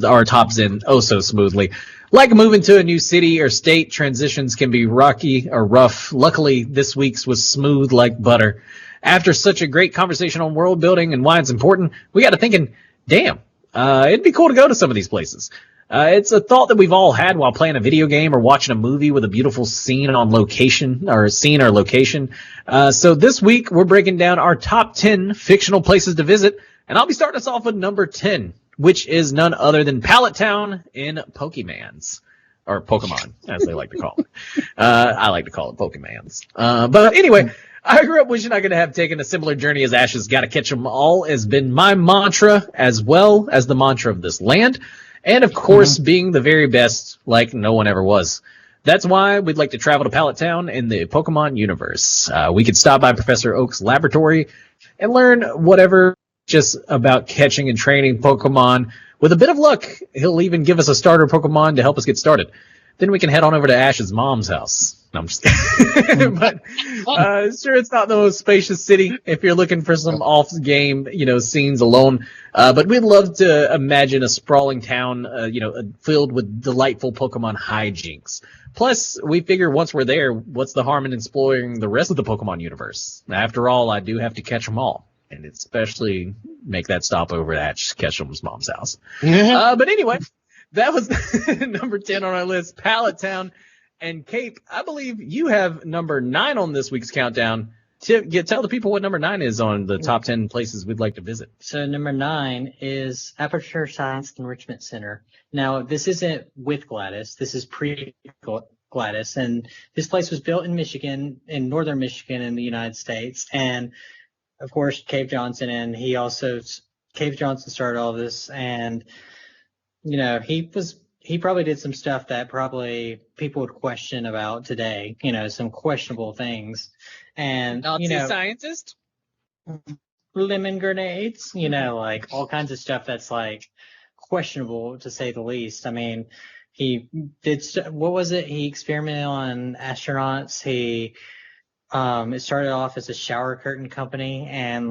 our tops in oh so smoothly. Like moving to a new city or state, transitions can be rocky or rough. Luckily, this week's was smooth like butter. After such a great conversation on world building and why it's important, we got to thinking, damn, it'd be cool to go to some of these places. It's a thought that we've all had while playing a video game or watching a movie with a beautiful scene on location or scene or location. So this week we're breaking down our top 10 fictional places to visit, and I'll be starting us off with number 10, which is none other than Pallet Town in Pokemans. Or Pokemon, as they like to call it. I like to call it Pokemans. But anyway, I grew up wishing I could have taken a similar journey as Ash's Gotta Catch 'em All has been my mantra, as well as the mantra of this land. And, of course, being the very best like no one ever was. That's why we'd like to travel to Pallet Town in the Pokemon universe. We could stop by Professor Oak's laboratory and learn whatever just about catching and training Pokemon. With a bit of luck, he'll even give us a starter Pokemon to help us get started. Then we can head on over to Ash's mom's house. No, I'm just kidding. But sure, it's not the most spacious city if you're looking for some off-game, scenes alone. But we'd love to imagine a sprawling town, filled with delightful Pokemon hijinks. Plus, we figure once we're there, what's the harm in exploring the rest of the Pokemon universe? After all, I do have to catch them all. And especially make that stop over at Ketchum's mom's house. But anyway, that was number 10 on our list, Pallet Town. And Cape, I believe you have number 9 on this week's countdown. Tell the people what number 9 is on the top 10 places we'd like to visit. So number 9 is Aperture Science Enrichment Center. Now, this isn't with Gladys. This is pre-Gladys. And this place was built in Michigan, in northern Michigan in the United States. And of course, Cave Johnson started all this, and he probably did some stuff that probably people would question about today. Some questionable things, and Nazi scientist, lemon grenades, like all kinds of stuff that's like questionable to say the least. I mean, he did what was it? He experimented on astronauts. It started off as a shower curtain company, and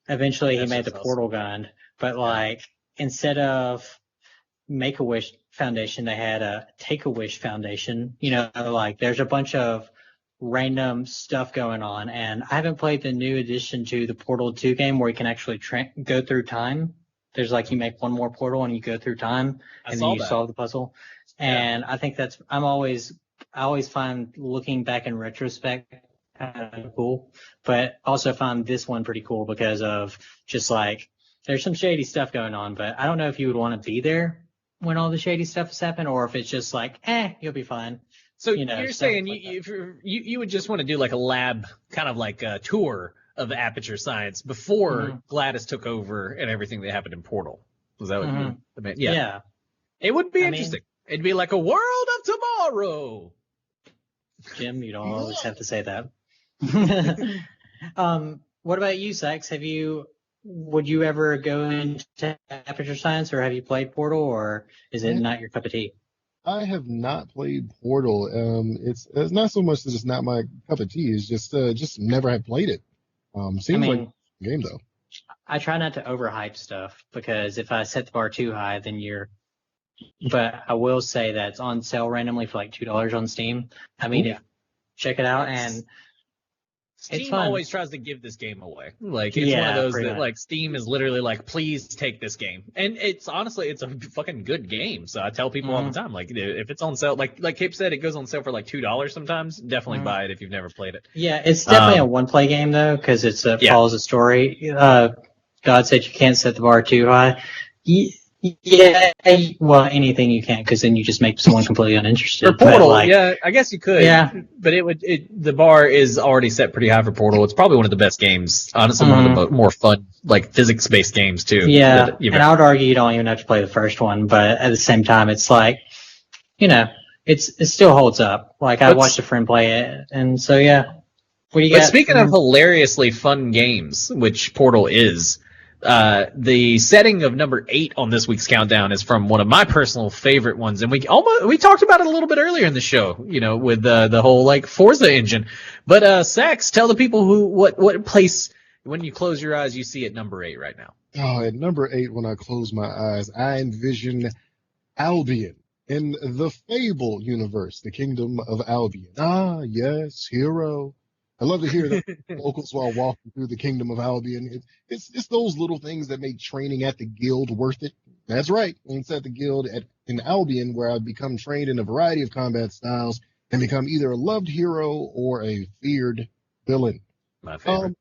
eventually he made the portal gun. But instead of Make-A-Wish Foundation, they had a Take-A-Wish Foundation. There's a bunch of random stuff going on, and I haven't played the new addition to the Portal 2 game where you can actually go through time. There's you make one more portal and you go through time, and then you solve the puzzle. And I think I always find looking back in retrospect kind of cool, but also find this one pretty cool because of just there's some shady stuff going on, but I don't know if you would want to be there when all the shady stuff is happening, or if it's just you'll be fine. So you're saying you would just want to do a lab, kind of a tour of Aperture Science before Gladys took over and everything that happened in Portal. Was that what you meant? Yeah. It would be interesting. It'd be like a world of tomorrow. Jim, you don't always have to say that. What about you, Sax? Would you ever go into Aperture Science, or have you played Portal, or is it not your cup of tea? I have not played Portal. It's not so much that it's not my cup of tea. It's just never have played it. Seems like a game though. I try not to overhype stuff because if I set the bar too high, then But I will say that it's on sale randomly for $2 on Steam. Check it out, and Steam always tries to give this game away. It's one of those that Steam is literally please take this game. And it's honestly, it's a fucking good game. So I tell people all the time, if it's on sale, like Cape said, it goes on sale for $2 sometimes. Definitely buy it if you've never played it. Yeah, it's definitely a one-play game though, because it follows a story. God said you can't set the bar too high. Yeah, well, anything you can, because then you just make someone completely uninterested. For Portal, I guess you could. Yeah, but the bar is already set pretty high for Portal. It's probably one of the best games. Honestly, one of the more fun, physics-based games too. Yeah, and I would argue you don't even have to play the first one, but at the same time, it's it still holds up. I watched a friend play it, and so yeah. What do you got? Speaking of hilariously fun games, which Portal is. The setting of number 8 on this week's countdown is from one of my personal favorite ones, and we talked about it a little bit earlier in the show, with the whole Forza engine. But Sax, tell the people what place when you close your eyes you see at number 8 right now. Oh, at number 8, when I close my eyes, I envision Albion in the Fable universe, the kingdom of Albion. Ah, yes, hero. I love to hear that vocals while walking through the kingdom of Albion. It's those little things that make training at the guild worth it. That's right. It's at the guild in Albion where I become trained in a variety of combat styles and become either a loved hero or a feared villain. My favorite.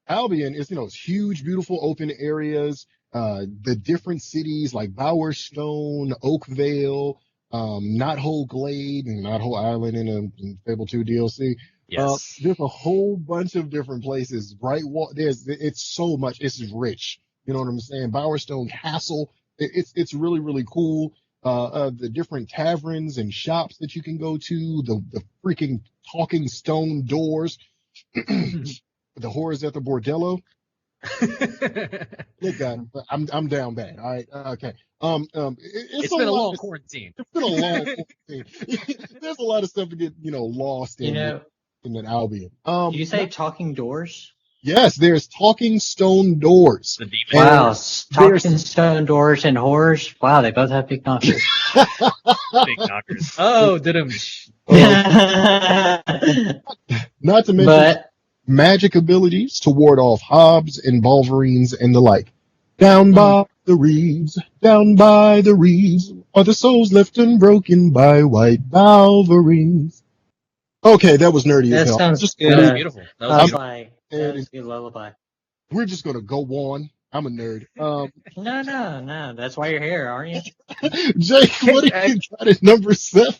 Albion is, it's huge, beautiful open areas. The different cities like Bowerstone, Oakvale, Knothole Glade, and Knothole Island in Fable 2 DLC. Yes. There's a whole bunch of different places. It's so much. It's rich. You know what I'm saying? Bowerstone Castle. It's really, really cool. The different taverns and shops that you can go to. The freaking talking stone doors. The horrors at the bordello. Look, guys, I'm down bad. All right, okay. It's been a long quarantine. It's been a long quarantine. There's a lot of stuff to get lost in an Albion. Did you say talking doors? Yes, there's talking stone doors. The demon. Wow, talking stone doors and horrors. Wow, they both have big knockers. Big knockers. Oh, did him. Not to mention magic abilities to ward off hobs and Wolverines and the like. Down by the reeds are the souls left unbroken by white Wolverines. Okay, that was nerdy as hell. That sounds That good. was beautiful. That was beautiful. That was a good lullaby. We're just gonna go on. I'm a nerd. No. That's why you're here, aren't you? Jake, what do you got at number 7?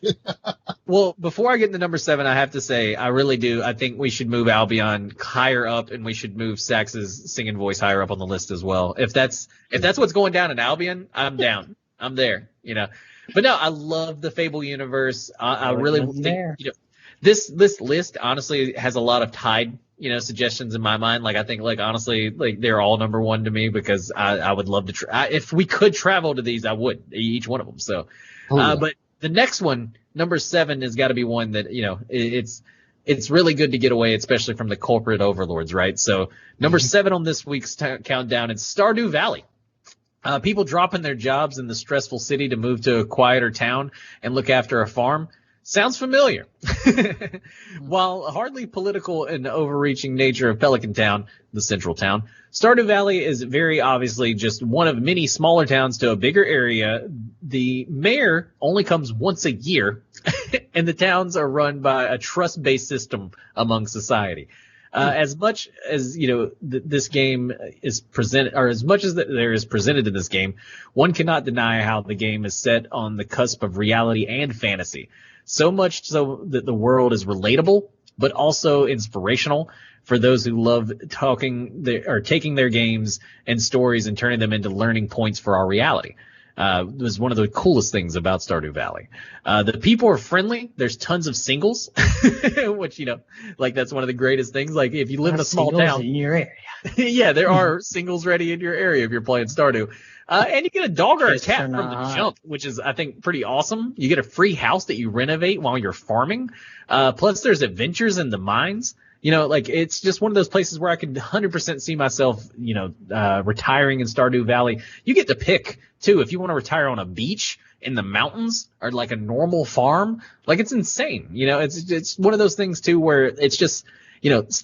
Well, before I get into number 7, I have to say I really do. I think we should move Albion higher up, and we should move Sax's singing voice higher up on the list as well. If that's what's going down in Albion, I'm down. I'm there. But no, I love the Fable universe. I really think this list honestly has a lot of tied suggestions in my mind. Like I think honestly they're all number 1 to me because I would love to if we could travel to these, I would each one of them. So but the next one, number 7, has got to be one that it's really good to get away, especially from the corporate overlords, right? So number 7 on this week's countdown is Stardew Valley. People dropping their jobs in the stressful city to move to a quieter town and look after a farm. Sounds familiar. While hardly political in the overreaching nature of Pelican Town, the central town, Stardew Valley is very obviously just one of many smaller towns to a bigger area. The mayor only comes once a year, and the towns are run by a trust-based system among society. As much as this game is presented, or as much as there is presented in this game, one cannot deny how the game is set on the cusp of reality and fantasy. So much so that the world is relatable, but also inspirational for those who love taking their games and stories and turning them into learning points for our reality. It was one of the coolest things about Stardew Valley. The people are friendly. There's tons of singles, which, that's one of the greatest things. Like if you live in a small town in your area. Yeah, there are singles ready in your area if you're playing Stardew. And you get a dog or a cat from the jump, which is, I think, pretty awesome. You get a free house that you renovate while you're farming. Plus there's adventures in the mines. It's just one of those places where I could 100% see myself, retiring in Stardew Valley. You get to pick, too, if you want to retire on a beach in the mountains or like a normal farm. It's insane. It's one of those things, too, where it's just,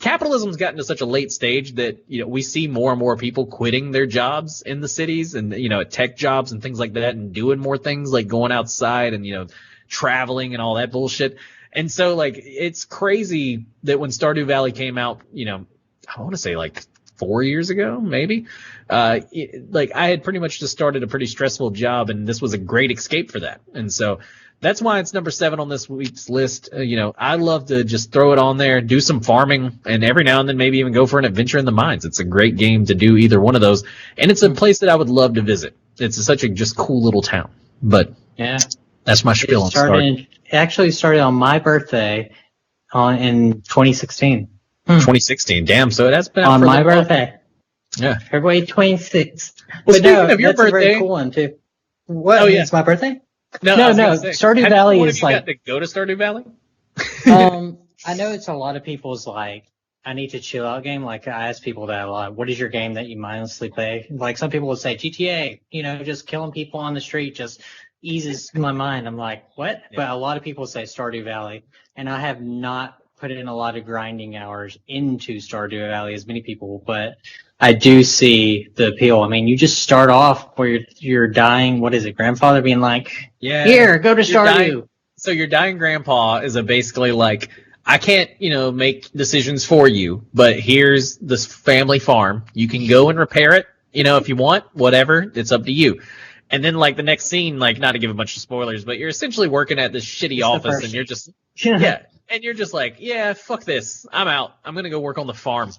capitalism's gotten to such a late stage that, we see more and more people quitting their jobs in the cities and, tech jobs and things like that and doing more things like going outside and, traveling and all that bullshit. And so, it's crazy that when Stardew Valley came out, I want to say 4 years ago, maybe, I had pretty much just started a pretty stressful job, and this was a great escape for that. And so that's why it's number 7 on this week's list. I love to just throw it on there, do some farming, and every now and then maybe even go for an adventure in the mines. It's a great game to do either one of those, and it's a place that I would love to visit. It's such a just cool little town. But yeah, that's my spiel on Stardew. It actually started on my birthday in 2016. 2016, damn. So it has been out on for my birthday. Yeah, February 26th. Well, but speaking no, of your that's birthday, a very cool one too. What? Oh, yeah. It's my birthday? No. Stardew Valley is got to go to Stardew Valley. I know it's a lot of people's I need to chill out game. Like I ask people that a lot. What is your game that you mindlessly play? Like some people would say GTA, just killing people on the street just eases my mind. I'm like, what? Yeah. But a lot of people say Stardew Valley, and I have not put in a lot of grinding hours into Stardew Valley as many people, but I do see the appeal. I mean, you just start off where you're dying. What is it? Grandfather being like, Yeah. here, go to You're Stardew. dying- So your dying grandpa is basically like, I can't, make decisions for you, but here's this family farm. You can go and repair it, if you want, whatever. It's up to you. And then like the next scene, like not to give a bunch of spoilers, but you're essentially working at this shitty It's the office first and you're just, yeah. And you're just like, yeah, fuck this. I'm out. I'm going to go work on the farm.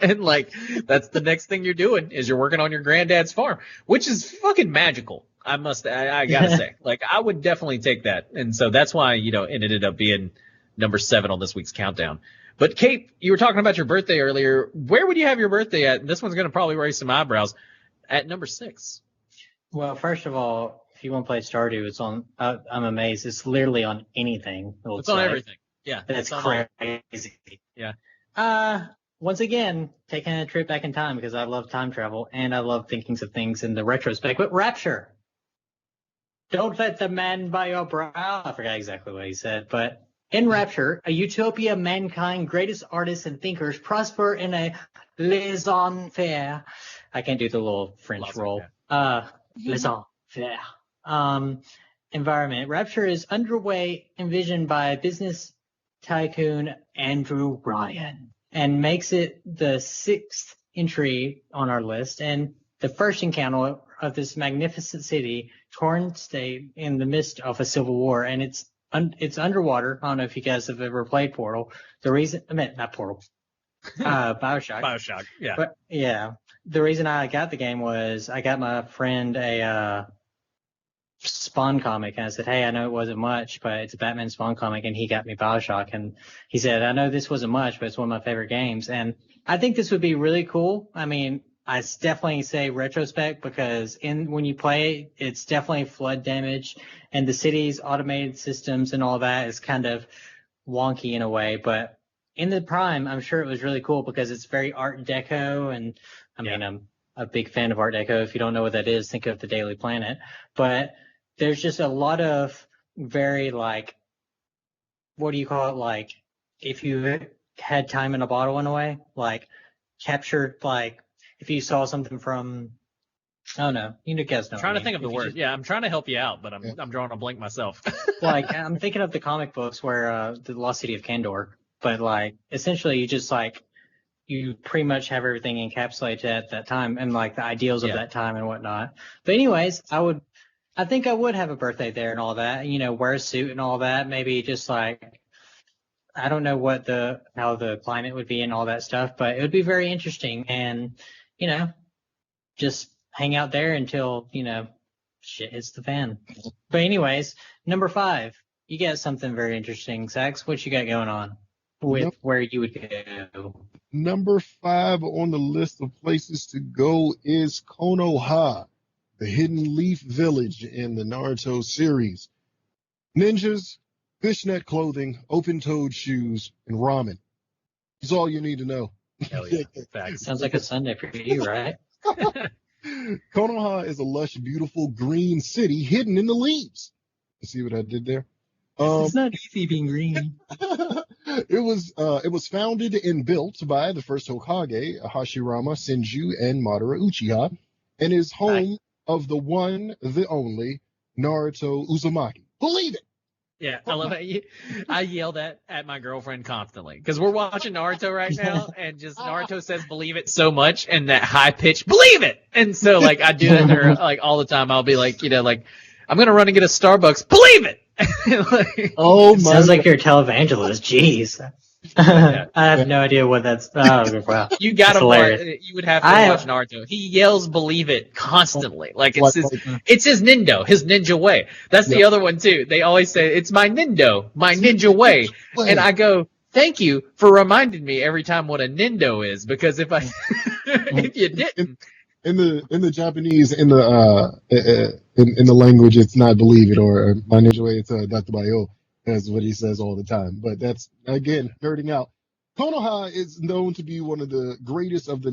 And like, that's the next thing you're doing is you're working on your granddad's farm, which is fucking magical. I gotta say, like, I would definitely take that. And so that's why, it ended up being number 7 on this week's countdown. But Kate, you were talking about your birthday earlier. Where would you have your birthday at? This one's going to probably raise some eyebrows. At number 6. Well, first of all, if you want to play Stardew, it's on. I'm amazed. It's literally on anything. It's on everything. Yeah, that's on crazy. Yeah. Once again, taking a trip back in time because I love time travel and I love thinking of things in the retrospect. But Rapture. Don't let the man by your brow. I forgot exactly what he said, but in Rapture, a utopia, mankind, greatest artists and thinkers prosper in a laissez-faire. I can't do the little French roll. Laissez-faire. Environment. Rapture is underway, envisioned by business tycoon Andrew Ryan, and makes it the 6th entry on our list and the first encounter of this magnificent city, torn state in the midst of a civil war, and it's underwater. I don't know if you guys have ever played Portal. Not Portal. Bioshock. Bioshock, yeah. But yeah, the reason I got the game was I got my friend a Spawn comic, and I said, hey, I know it wasn't much, but it's a Batman Spawn comic, and he got me Bioshock, and he said, I know this wasn't much, but it's one of my favorite games, and I think this would be really cool. I mean, I definitely say retrospect because when you play it, it's definitely flood damage, and the city's automated systems and all that is kind of wonky in a way, but in the prime, I'm sure it was really cool because it's very Art Deco, and I mean, I'm a big fan of Art Deco. If you don't know what that is, think of the Daily Planet. But there's just a lot of very what do you call it? Like if you had time in a bottle in a way, captured, if you saw something from, I don't know, you guys know. I'm trying to think of the word. Yeah, I'm trying to help you out, but I'm drawing a blank myself. I'm thinking of the comic books where the Lost City of Kandor. But essentially you just you pretty much have everything encapsulated at that time and the ideals of that time and whatnot. But anyways, I think I would have a birthday there and all that, wear a suit and all that. Maybe just I don't know how the climate would be and all that stuff, but it would be very interesting and, just hang out there until, shit hits the fan. But anyways, number 5, you got something very interesting. Sax, what you got going on? With where you would go. Number 5 on the list of places to go is Konoha, the hidden leaf village in the Naruto series. Ninjas, fishnet clothing, open-toed shoes, and ramen. That's all you need to know. Hell yeah. Facts. Sounds like a Sunday for you, right? Konoha is a lush, beautiful green city hidden in the leaves. You see what I did there? It's not easy being green. It was founded and built by the first Hokage, Hashirama Senju and Madara Uchiha, and is home of the one, the only, Naruto Uzumaki. Believe it! Yeah, I love it. I yell that at my girlfriend constantly because we're watching Naruto right now, and just Naruto says "believe it" so much, and that high pitch "believe it," and so I do that to her all the time. I'll be I'm gonna run and get a Starbucks. Believe it. Oh my! Sounds like you're a televangelist. Jeez. I have no idea what that's. Oh, wow. You gotta watch. You would have to watch Naruto. He yells "believe it" constantly. It's his ninja way. That's the other one too. They always say it's my ninja way, and I go, thank you for reminding me every time what a nindo is, because if you didn't. In the Japanese, in the language, it's not believe it, or my ninja way, it's Dr. Bayo. That's what he says all the time. But that's, again, nerding out. Konoha is known to be one of the greatest of the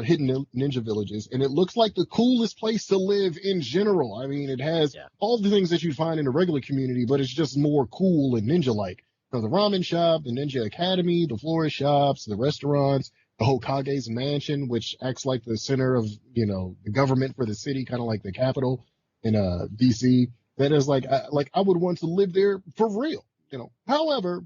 hidden ninja villages, and it looks like the coolest place to live in general. I mean, it has all the things that you'd find in a regular community, but it's just more cool and ninja-like. So the ramen shop, the ninja academy, the florist shops, the restaurants, the Hokage's mansion, which acts like the center of, the government for the city, kind of like the capital in DC. That is like I would want to live there for real. However,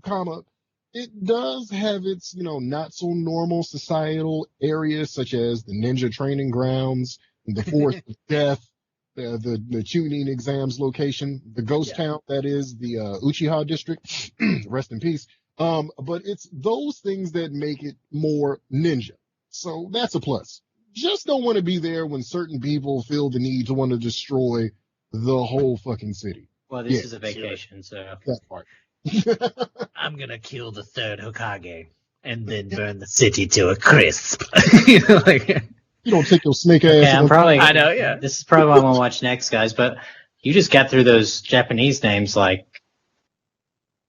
it does have its, not so normal societal areas such as the ninja training grounds, the Forest of Death, the tuning exams location, the ghost town that is the Uchiha district. Rest in peace. But it's those things that make it more ninja. So that's a plus. Just don't want to be there when certain people feel the need to want to destroy the whole fucking city. Well, this is a vacation, so that part. I'm gonna kill the third Hokage and then burn the city to a crisp. You don't take your snake ass. Yeah, I know. Yeah, this is probably what I'm gonna watch next, guys. But you just got through those Japanese names, like,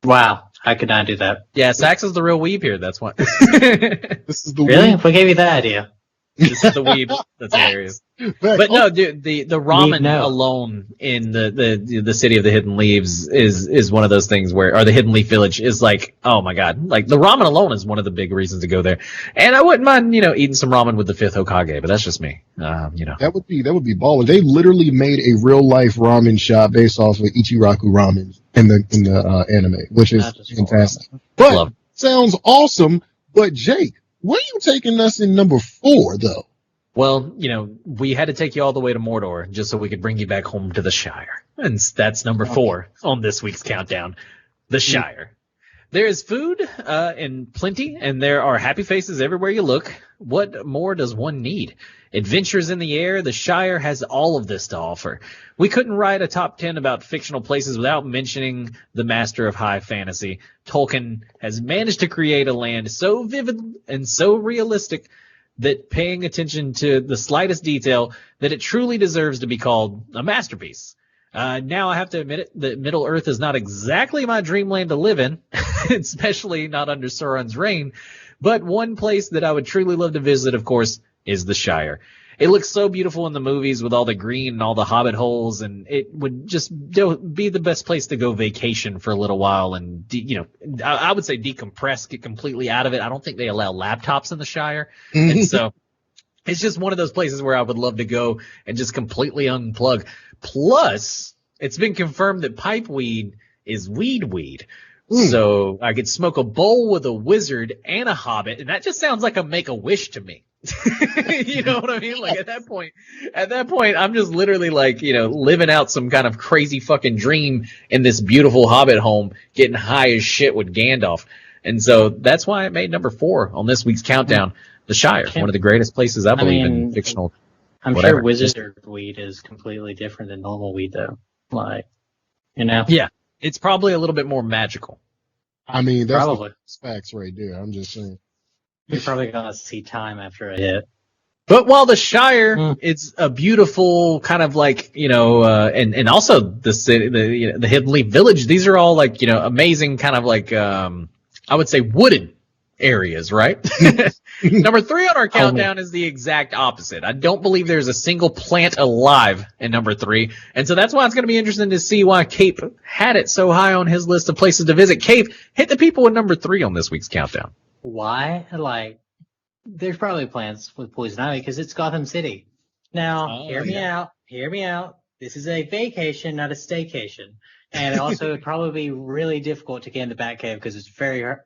wow, I could not do that. Yeah, Sax is the real weeb here. That's why. This is the Really? weeb. What gave you that idea? This is the weeb. That's hilarious. But no, dude, the ramen alone in the city of the Hidden Leaves is one of those things or the Hidden Leaf Village is like, oh my god, like the ramen alone is one of the big reasons to go there. And I wouldn't mind, eating some ramen with the fifth Hokage, but that's just me. That would be baller. They literally made a real life ramen shop based off of Ichiraku ramen in the anime, which is fantastic. But sounds awesome. But Jake, where are you taking us in number 4 though? Well, we had to take you all the way to Mordor just so we could bring you back home to the Shire. And that's number 4 on this week's countdown. The Shire. There is food in plenty, and there are happy faces everywhere you look. What more does one need? Adventures in the air, the Shire has all of this to offer. We couldn't write a top 10 about fictional places without mentioning the master of high fantasy. Tolkien has managed to create a land so vivid and so realistic that paying attention to the slightest detail that it truly deserves to be called a masterpiece. Now I have to admit it, that Middle Earth is not exactly my dreamland to live in, especially not under Sauron's reign, but one place that I would truly love to visit, of course, is the Shire. It looks so beautiful in the movies with all the green and all the hobbit holes, and it would just be the best place to go vacation for a little while and, I would say decompress, get completely out of it. I don't think they allow laptops in the Shire. And so it's just one of those places where I would love to go and just completely unplug. Plus, it's been confirmed that pipeweed is weed. So I could smoke a bowl with a wizard and a hobbit, and that just sounds like a Make-A-Wish to me. You know what I mean? Like at that point, I'm just literally like, living out some kind of crazy fucking dream in this beautiful hobbit home, getting high as shit with Gandalf. And so that's why it made number 4 on this week's countdown. The Shire, one of the greatest places I believe in fictional. I'm sure wizard weed is completely different than normal weed, though. Like, Yeah, it's probably a little bit more magical. I mean, that's probably facts right there. I'm just saying. You're probably gonna see time after a hit. But while the Shire, it's a beautiful kind of like, and also the city, the Hidden Leaf Village. These are all like, amazing kind of like, I would say wooded areas, right? Number 3 on our countdown is the exact opposite. I don't believe there's a single plant alive in number 3. And so that's why it's going to be interesting to see why Cape had it so high on his list of places to visit. Cape, hit the people with number 3 on this week's countdown. Why? Like, there's probably plants with poison ivy because it's Gotham City. Now, hear me out. This is a vacation, not a staycation. And also, it'd probably be really difficult to get in the Batcave because it's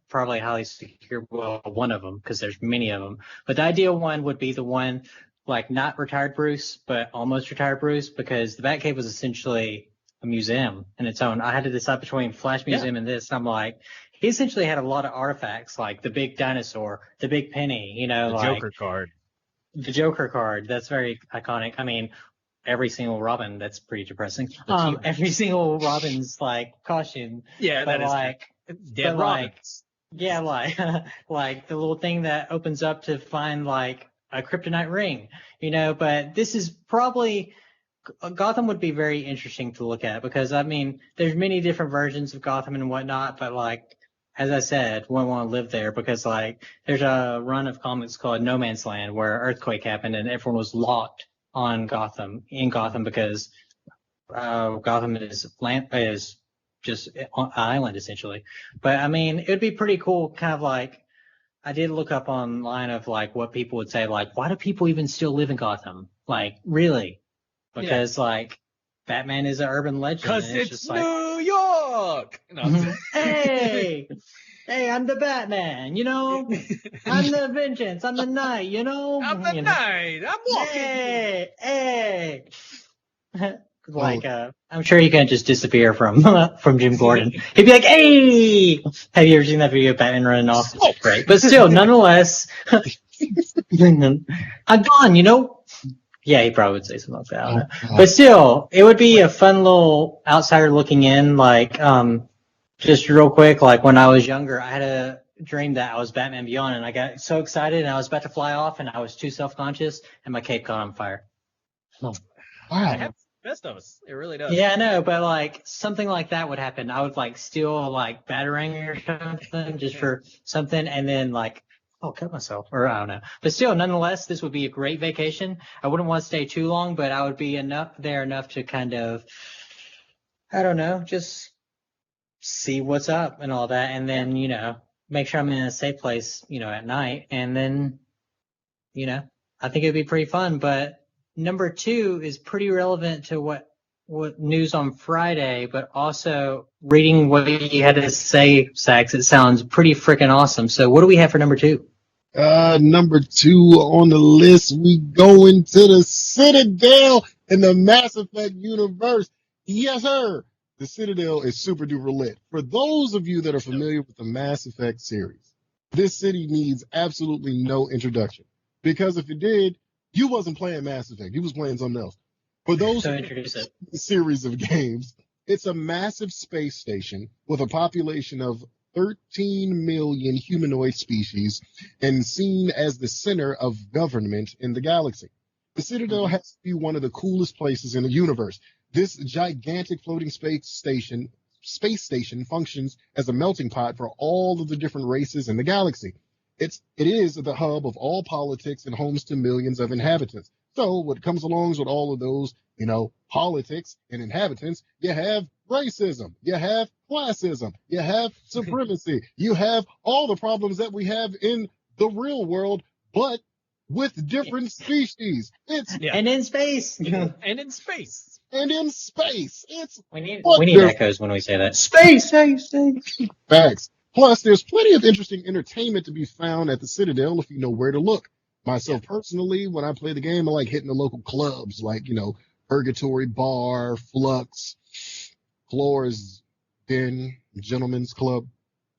probably highly secure. Well, one of them, because there's many of them. But the ideal one would be the one, like, not retired Bruce, but almost retired Bruce, because the Batcave was essentially a museum in its own. I had to decide between Flash Museum and this, and I'm like, he essentially had a lot of artifacts, like the big dinosaur, the big penny, the Joker card. The Joker card, that's very iconic. I mean, every single Robin, that's pretty depressing. Every single Robin's like costume. Yeah, that is like dead Robins. Like the little thing that opens up to find like a kryptonite ring, but this is probably Gotham would be very interesting to look at because I mean, there's many different versions of Gotham and whatnot, but like as I said, wouldn't want to live there because like there's a run of comics called No Man's Land where an earthquake happened and everyone was locked in Gotham because Gotham is just an island essentially. But I mean, it would be pretty cool, kind of like I did look up online of like what people would say, like why do people even still live in Gotham? Like really? Because like Batman is an urban legend. Because it's just New like, York. No. hey, I'm the Batman. You know, I'm the Vengeance. I'm the Knight. You know, I'm the Knight. I'm walking. Hey. Like, I'm sure he can't just disappear from Jim Gordon. He'd be like, "Hey, have you ever seen that video of Batman running off?" It's great, but still, nonetheless, I'm gone. You know. Yeah, he probably would say something like that. I don't know. But still, it would be a fun little outsider looking in. Like, just real quick, like when I was younger, I had a dream that I was Batman Beyond, and I got so excited, and I was about to fly off, and I was too self-conscious, and my cape caught on fire. Wow. It happens to the best of us. It really does. Yeah, I know, but like something like that would happen. I would like steal like Batarang or something just for something, and then like I'll cut myself, or I don't know. But still, nonetheless, this would be a great vacation. I wouldn't want to stay too long, but I would be enough to kind of, I don't know, just see what's up and all that, and then make sure I'm in a safe place, at night, and then, I think it'd be pretty fun. But number 2 is pretty relevant to what news on Friday, but also reading what you had to say, Sax, it sounds pretty freaking awesome. So what do we have for number 2? Number 2 on the list, we go into the Citadel in the Mass Effect universe. Yes, sir. The Citadel is super duper lit. For those of you that are familiar with the Mass Effect series, this city needs absolutely no introduction. Because if it did, you wasn't playing Mass Effect. You was playing something else. For those So introduce it. series of games, it's a massive space station with a population of 13 million humanoid species and seen as the center of government in the galaxy. The Citadel has to be one of the coolest places in the universe. This gigantic floating space station functions as a melting pot for all of the different races in the galaxy. It is the hub of all politics and homes to millions of inhabitants. So what comes along with all of those, politics and inhabitants, you have racism, you have classism, you have supremacy, you have all the problems that we have in the real world, but with different species. And in space. And in space. And in space. We need echoes when we say that. Space. Facts. Plus, there's plenty of interesting entertainment to be found at the Citadel if you know where to look. Myself personally, when I play the game, I like hitting the local clubs like, Purgatory Bar, Flux, Flora's Den, Gentlemen's Club.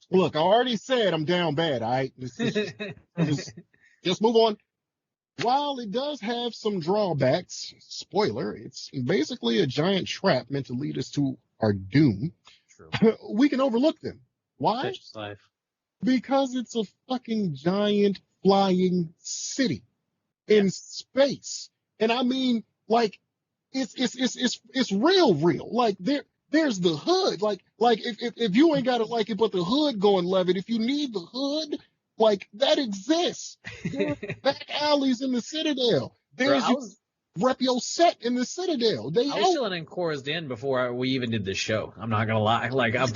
Look, I already said I'm down bad, all right? Just move on. While it does have some drawbacks, spoiler, it's basically a giant trap meant to lead us to our doom. True. We can overlook them. Why? Such is life. Because it's a fucking giant flying city in space. And I mean, like, it's real. Like, there's the hood. Like if you ain't got it like it, but the hood going levitt, if you need the hood, like, that exists. There's back alleys in the Citadel. There's rep your set in the Citadel. I was chilling in Cora's Den before we even did this show. I'm not gonna lie. Like, I'm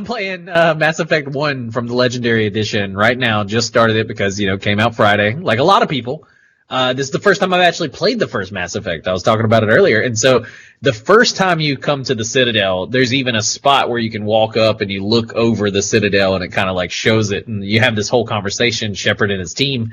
playing Mass Effect 1 from the Legendary Edition right now. Just started it because came out Friday. Like a lot of people, this is the first time I've actually played the first Mass Effect. I was talking about it earlier, and so the first time you come to the Citadel, there's even a spot where you can walk up and you look over the Citadel, and it kind of like shows it, and you have this whole conversation, Shepard and his team.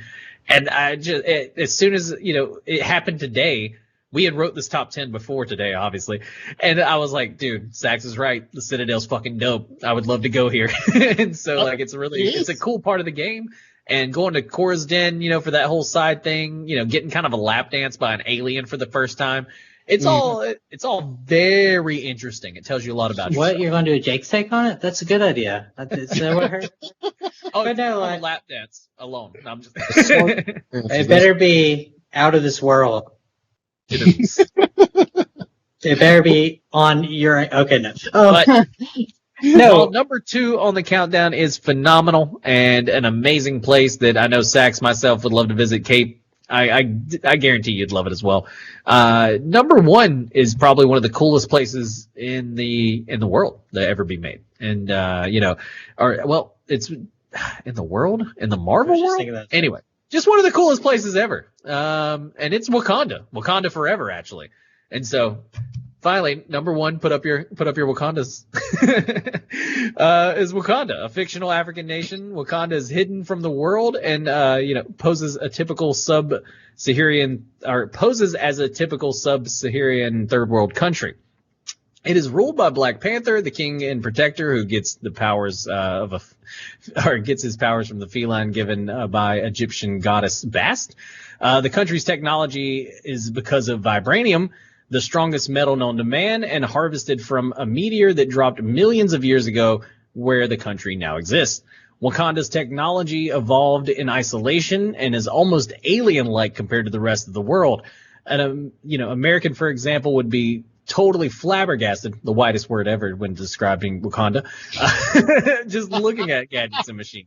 And as soon as, it happened today, we had wrote this top 10 before today, obviously. And I was like, dude, Sax is right. The Citadel's fucking dope. I would love to go here. And so like, it's a cool part of the game. And going to Cora's Den, for that whole side thing, getting kind of a lap dance by an alien for the first time. It's all very interesting. It tells you a lot about what you're going to do a Jake's take on it. That's a good idea. Is that what I heard? But no, like a lap dance alone. No, I'm just. It better be out of this world. It better be on your. Okay, no. But Well, number 2 on the countdown is phenomenal and an amazing place that I know Sax myself would love to visit. Kate, I guarantee you'd love it as well. Number 1 is probably one of the coolest places in the world that ever be made, and it's in the world, in the Marvel world. Anyway, just one of the coolest places ever, and it's Wakanda forever, actually. And so, finally, number 1, put up your Wakandas. Is Wakanda, a fictional African nation. Wakanda is hidden from the world and poses as a typical sub-Saharan third world country. It is ruled by Black Panther, the king and protector, who gets the powers gets his powers from the feline given by Egyptian goddess Bast. The country's technology is because of vibranium, the strongest metal known to man, and harvested from a meteor that dropped millions of years ago, where the country now exists. Wakanda's technology evolved in isolation and is almost alien-like compared to the rest of the world. And American, for example, would be totally flabbergasted, the widest word ever when describing Wakanda, just looking at gadgets and machines.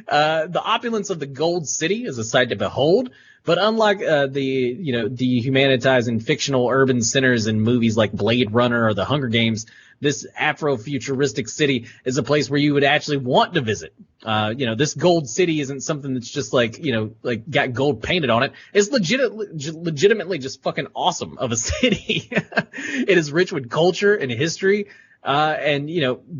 The opulence of the Gold City is a sight to behold, but unlike the dehumanizing fictional urban centers in movies like Blade Runner or The Hunger Games, this Afro-futuristic city is a place where you would actually want to visit. This Gold City isn't something that's just like got gold painted on it. It's legitimately just fucking awesome of a city. It is rich with culture and history, and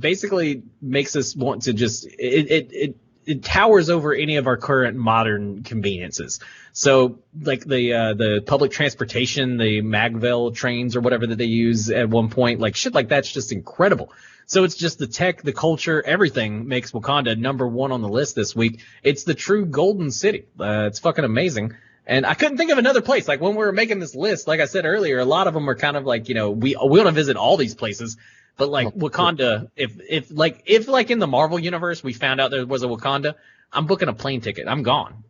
basically makes us want to just it towers over any of our current modern conveniences. So like the public transportation, the Magville trains or whatever that they use at one point, like shit like that's just incredible. So it's just the tech, the culture, everything makes Wakanda number 1 on the list this week. It's the true golden city. It's fucking amazing. And I couldn't think of another place. Like when we were making this list, like I said earlier, a lot of them are kind of like, we want to visit all these places. But like Wakanda, if in the Marvel universe we found out there was a Wakanda, I'm booking a plane ticket. I'm gone.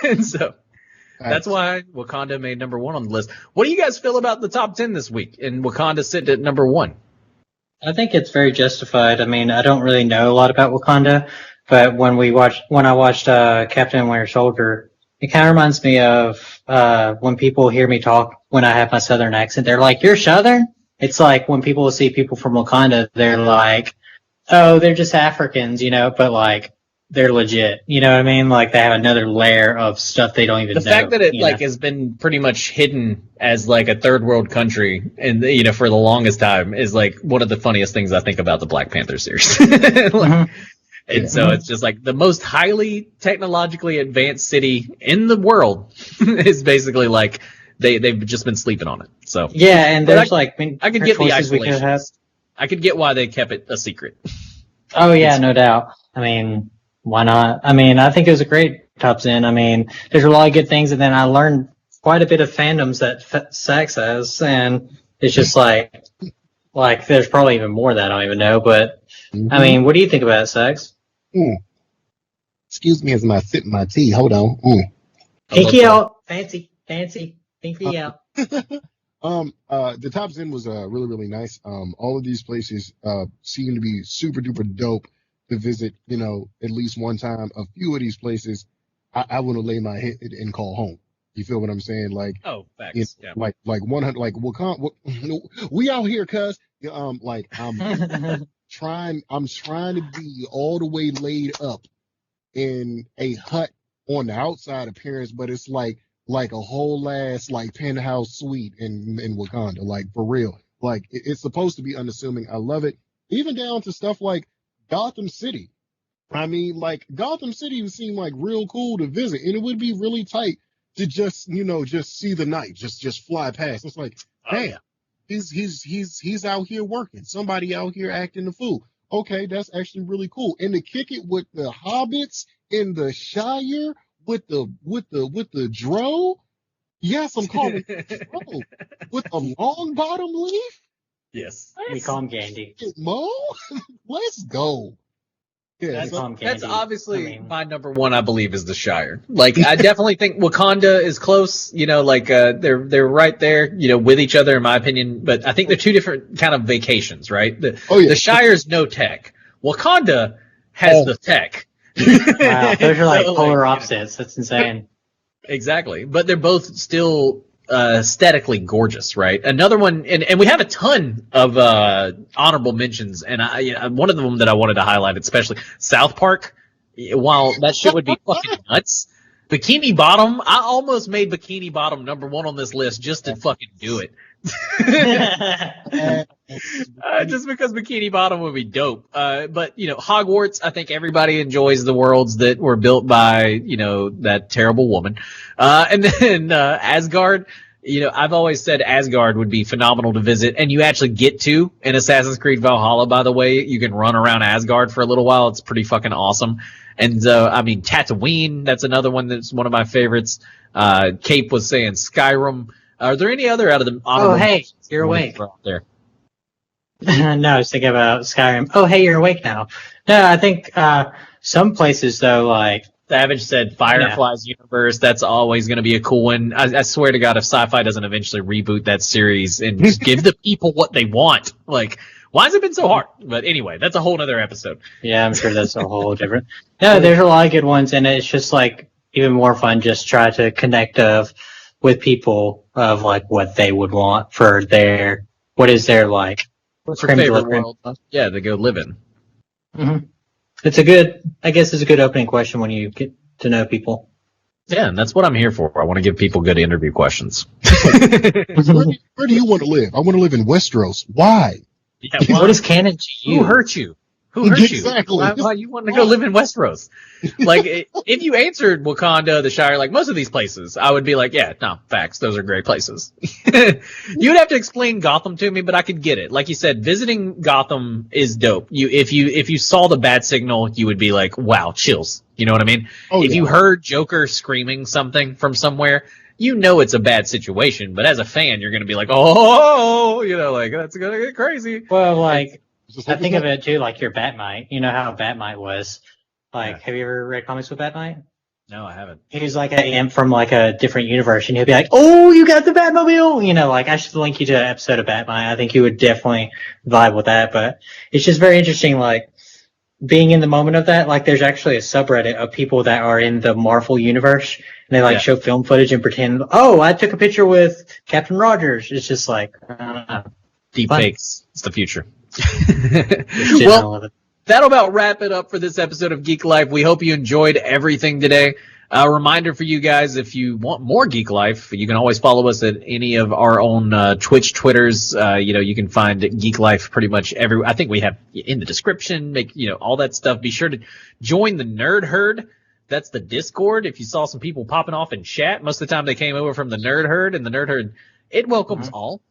And so that's why Wakanda made number 1 on the list. What do you guys feel about the top 10 this week and Wakanda sitting at number 1? I think it's very justified. I mean, I don't really know a lot about Wakanda, but when I watched Captain Winter Soldier, it kind of reminds me of when people hear me talk when I have my Southern accent. They're like, "You're Southern?" It's like when people see people from Wakanda, they're like, "Oh, they're just Africans," but like they're legit. You know what I mean? Like they have another layer of stuff they don't even know. The fact that it has been pretty much hidden as like a third world country and for the longest time is like one of the funniest things I think about the Black Panther series. And so it's just like the most highly technologically advanced city in the world is basically like they've just been sleeping on it. So yeah, and there's I could get the isolation. I could get why they kept it a secret. Oh yeah, no doubt. I mean, why not? I mean, I think it was a great top 10. I mean, there's a lot of good things, and then I learned quite a bit of fandoms that Sax has, and it's just like there's probably even more that I don't even know. But I mean, what do you think about it, Sax? Excuse me as I sip my tea. Hold on. Pinky out, fancy, pinky out. The top 10 was really, really nice. All of these places seem to be super duper dope to visit, at least one time. A few of these places I want to lay my head and call home. You feel what I'm saying? Like, facts. Yeah. Like 100, like Wakanda, we out here, cuz, like I'm trying to be all the way laid up in a hut on the outside appearance, but it's like a whole ass like penthouse suite in Wakanda, like for real. Like it's supposed to be unassuming. I love it. Even down to stuff like Gotham City. I mean, like Gotham City would seem like real cool to visit, and it would be really tight to just see the night, just fly past. It's like, damn, he's out here working. Somebody out here acting the fool. Okay, that's actually really cool. And to kick it with the hobbits in the Shire with the dro. Yes, I'm calling it dro with a long bottom leaf. Yes, we call him Gandy. Mo, let's go. Yeah, That's so, Tom That's Candy. obviously I mean, my number one, I believe, is the Shire. Like, I definitely think Wakanda is close. You know, like they're right there, you know, with each other, in my opinion. But I think they're two different kind of vacations, right? oh yeah, The Shire's no tech. Wakanda has the tech. wow, those are like So, polar you know, opposites. That's insane. exactly, but they're both still aesthetically gorgeous, right? Another one, and we have a ton of honorable mentions, and one of them that I wanted to highlight, especially South Park. While that shit would be fucking nuts, Bikini Bottom, I almost made Bikini Bottom number one on this list just to fucking do it. Just because Bikini Bottom would be dope. But, you know, Hogwarts, I think everybody enjoys the worlds that were built by, you know, that terrible woman. And then Asgard, you know, I've always said Asgard would be phenomenal to visit, and you actually get to in Assassin's Creed Valhalla, by the way. You can run around Asgard for a little while. It's pretty fucking awesome. And, I mean, Tatooine, that's another one that's one of my favorites. Cape was saying Skyrim. Are there any other out of the honorable hey, you're awake. out there? No, I was thinking about Skyrim. Oh, hey, you're awake now. No, I think some places though, like Savage said Firefly's universe. That's always going to be a cool one. I swear to God, if sci-fi doesn't eventually reboot that series and just give the people what they want, like, why has it been so hard? But anyway, that's a whole other episode. yeah, I'm sure that's a whole different. No, there's a lot of good ones, and it's just like even more fun. Just try to connect with people of like what they would want for their what is their like. What's your favorite world? Yeah, to go live in. Mm-hmm. It's a good, I guess, it's a good opening question when you get to know people. Yeah, and that's what I'm here for. I want to give people good interview questions. where do you want to live? I want to live in Westeros. Why? Yeah, what is canon to you? Who hurt you? Who hurt Exactly. you? Why you want to go live in Westeros? Like, if you answered Wakanda, the Shire, like most of these places, I would be like, yeah, no, facts. Those are great places. You'd have to explain Gotham to me, but I could get it. Like you said, visiting Gotham is dope. If you saw the bat signal, you would be like, wow, chills. You know what I mean? Oh, if yeah. you heard Joker screaming something from somewhere, you know it's a bad situation. But as a fan, you're going to be like, oh, you know, like, that's going to get crazy. Well, like, Just I like think that. of it too, like your Batmite. You know how Batmite was. Like, Yeah. have you ever read comics with Batmite? No, I haven't. He was like an imp from like a different universe, and he'll be like, "Oh, you got the Batmobile!" You know, like I should link you to an episode of Batmite. I think you would definitely vibe with that. But it's just very interesting, like being in the moment of that. Like, there's actually a subreddit of people that are in the Marvel universe, and they like Yeah. show film footage and pretend, "Oh, I took a picture with Captain Rogers." It's just like, I don't know. Deep Fun. fakes. It's the future. It's just Well, relevant. that'll about wrap it up for this episode of Geek Life. We hope you enjoyed everything today. A reminder for you guys, if you want more Geek Life, you can always follow us at any of our own Twitch, Twitters. You know, you can find Geek Life pretty much everywhere. I think we have in the description, all that stuff. Be sure to join the Nerd Herd. That's the Discord. If you saw some people popping off in chat, most of the time they came over from the Nerd Herd, and the Nerd Herd, it welcomes all.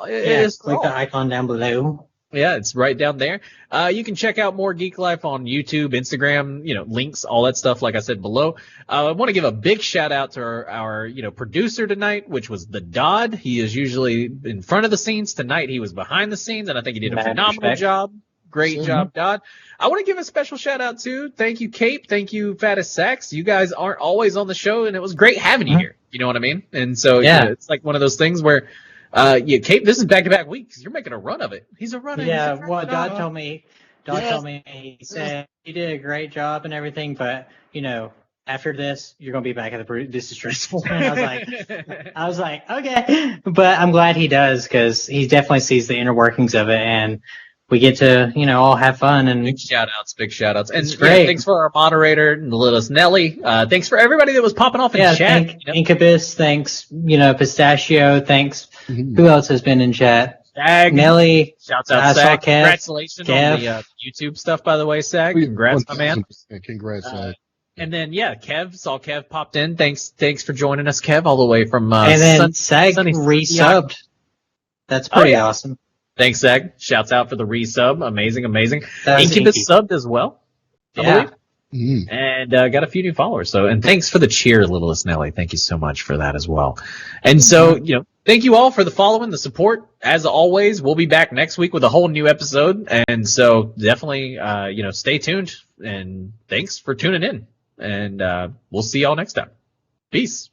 It is for Click all. the icon down below. Yeah, it's right down there. You can check out more Geek Life on YouTube, Instagram, links, all that stuff, like I said below. I want to give a big shout out to our producer tonight, which was the Dodd. He is usually in front of the scenes. Tonight he was behind the scenes, and I think he did a Mad phenomenal respect. job. Great Mhm. job, Dodd. I want to give a special shout out to, thank you, Cape. Thank you, Fattest Sax. You guys aren't always on the show, and it was great having you Mhm. here. You know what I mean? And so Yeah. it's like one of those things where, Cape, this is back-to-back weeks. You're making a run of it. He's a runner. Yeah, He's a well, runner. Dodd told me, Yes. he said you did a great job and everything, but after this, you're gonna be back at the brew. This is stressful. And I was like, okay, but I'm glad he does because he definitely sees the inner workings of it, and we get to all have fun and Big shout outs. And It's great. thanks for our moderator, Lilis Nelly. Thanks for everybody that was popping off in chat. thank Incubus, thanks Pistachio, thanks. Mhm. Who else has been in chat? Sag. Nelly. Shouts I out, saw Sag. Kev. Congratulations Kev. on the YouTube stuff, by the way, Sag. Congrats, my man. 1000%. Congrats. And then, Kev popped in. Thanks for joining us, Kev, all the way from And then Sag sunny resubbed. That's pretty yeah. awesome. Thanks, Sag. Shouts out for the resub. Amazing. That was Incubus Inky. subbed as well, I Yeah. believe. Mhm. And got a few new followers. So, and thanks for the cheer, Littlest Nelly. Thank you so much for that as well. And so, thank you all for the following, the support. As always, we'll be back next week with a whole new episode. And so, definitely, stay tuned. And thanks for tuning in. And we'll see y'all next time. Peace.